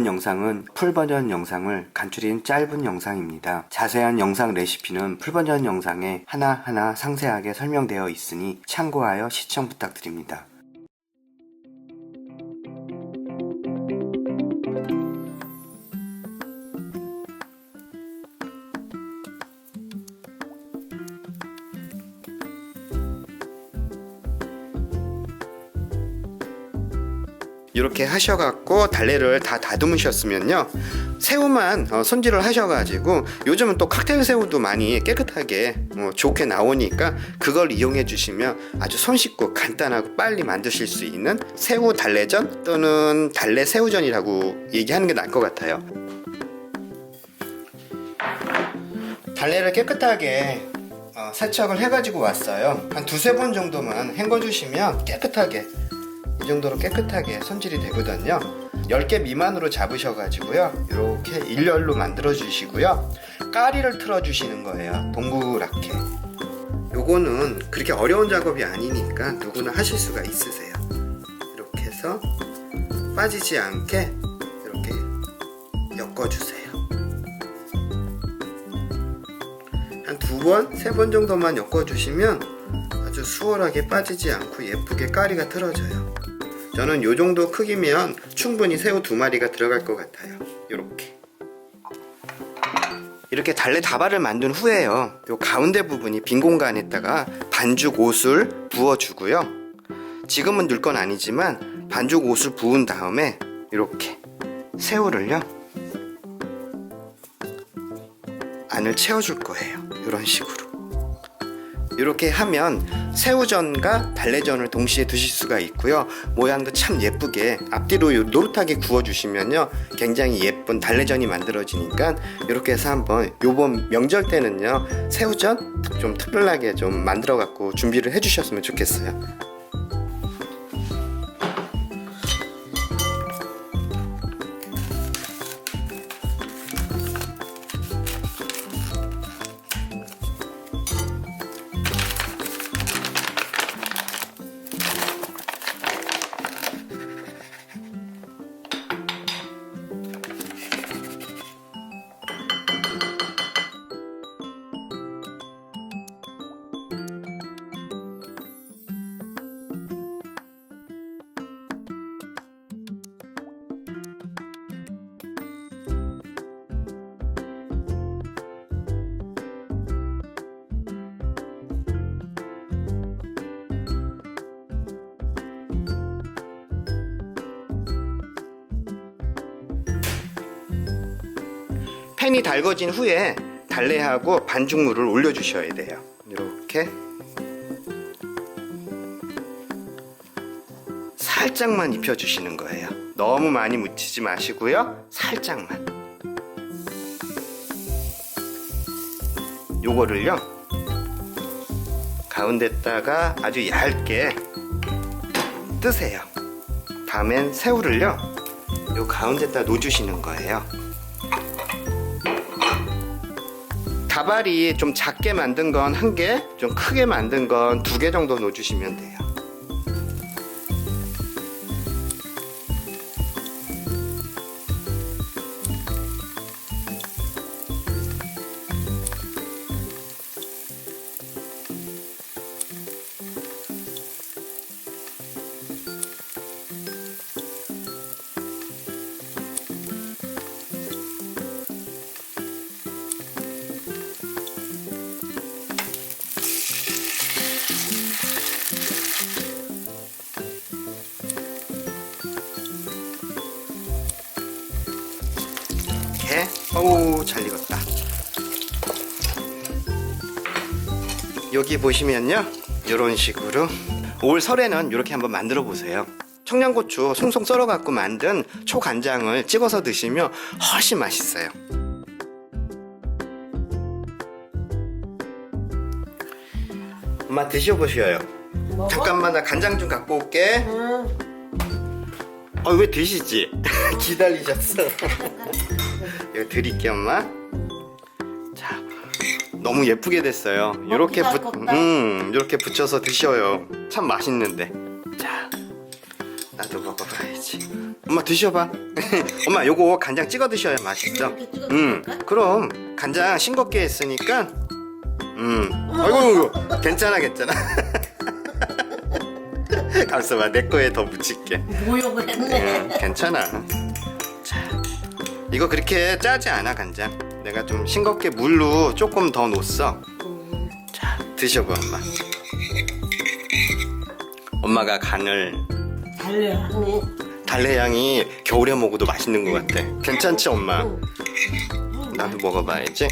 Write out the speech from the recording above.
영상은 풀버전 영상을 간추린 짧은 영상입니다. 자세한 영상 레시피는 풀버전 영상에 하나하나 상세하게 설명되어 있으니 참고하여 시청 부탁드립니다. 이렇게 하셔갖고 달래를 다 다듬으셨으면요, 새우만 손질을 하셔가지고, 요즘은 또 칵테일 새우도 많이 깨끗하게 좋게 나오니까 그걸 이용해 주시면 아주 손쉽고 간단하고 빨리 만드실 수 있는 새우 달래전 또는 달래 새우전이라고 얘기하는 게 나을 것 같아요. 달래를 깨끗하게 세척을 해가지고 왔어요. 한 두세 번 정도만 헹궈 주시면 깨끗하게, 이 정도로 깨끗하게 손질이 되거든요. 10개 미만으로 잡으셔가지고요, 이렇게 일렬로 만들어 주시고요, 까리를 틀어 주시는 거예요. 동그랗게. 요거는 그렇게 어려운 작업이 아니니까 누구나 하실 수가 있으세요. 이렇게 해서 빠지지 않게 이렇게 엮어주세요. 한 2번, 3번 정도만 엮어주시면 아주 수월하게 빠지지 않고 예쁘게 까리가 틀어져요. 저는 요 정도 크기면 충분히 새우 2마리가 들어갈 것 같아요. 이렇게 달래 다발을 만든 후에요, 요 가운데 부분이 빈 공간에다가 반죽 옷을 부어주고요, 지금은 넣을 건 아니지만 반죽 옷을 부은 다음에 이렇게 새우를요 안을 채워줄 거예요. 이런 식으로. 이렇게 하면 새우전과 달래전을 동시에 드실 수가 있고요, 모양도 참 예쁘게 앞뒤로 노릇하게 구워주시면요 굉장히 예쁜 달래전이 만들어지니까, 이렇게 해서 한번 요번 명절 때는요 새우전 좀 특별하게 좀 만들어 갖고 준비를 해 주셨으면 좋겠어요. 팬이 달궈진 후에 달래하고 반죽물을 올려주셔야 돼요. 이렇게 살짝만 입혀주시는 거예요. 너무 많이 묻히지 마시고요, 살짝만. 요거를요 가운데다가 아주 얇게 뜨세요. 다음엔 새우를요 요 가운데다 놓아주시는 거예요. 다발이 좀 작게 만든 건 1개, 좀 크게 만든 건 2개 정도 넣어주시면 돼요. 어우, 잘 익었다. 여기 보시면요, 이런 식으로 올 설에는 이렇게 한번 만들어 보세요. 청양고추 송송 썰어 갖고 만든 초간장을 찍어서 드시면 훨씬 맛있어요. 엄마 드셔보셔요. 잠깐만, 나 간장 좀 갖고 올게. 왜 드시지? 기다리셨어. 이거 드릴게, 엄마. 자, 너무 예쁘게 됐어요. 이렇게 붙여서 드셔요. 참 맛있는데. 자, 나도 먹어봐야지. 엄마 드셔봐. 엄마 요거 간장 찍어 드셔야 맛있죠? 이렇게 찍어 먹을까? 그럼 간장 싱겁게 했으니까. 아이고 괜찮아 괜찮아. 감사봐 내 거에 더 묻힐게. 모욕을 했네. 괜찮아. 자, 이거 그렇게 짜지 않아 간장. 내가 좀 싱겁게 물로 조금 더 넣었어. 자, 드셔봐 엄마. 엄마가 간을 달래 향이. 달래향이 겨울에 먹어도 맛있는 것 같아. 괜찮지 엄마? 나도 먹어봐야지.